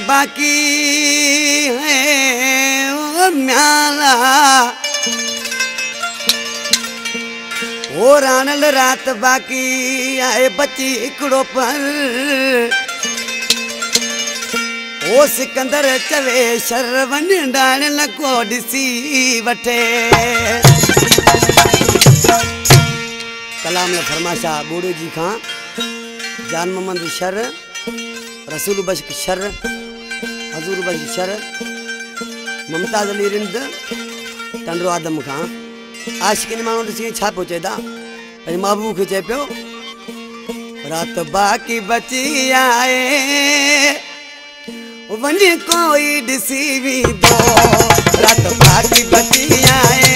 बाकी है ओ म्याला ओ रानल रात बाकी आए बची इकड़ो पर ओ सिकंदर चवे शरवन डाल लॻो ॾिसी वठे। कलाम फरमाशा बूढ़े जी खां जान मोहम्मद शर रसूल बश्क शर हजूर बश्क शर मुमताज अली रिंद टंडरो आदम खां आशिकिन माण्हू ॾिसी छा पियो चए था पंहिंजे महबूब खे चए पियो रात बाक़ी बची आए वञ कोई ॾिसी वेंदो रात बाक़ी बची आए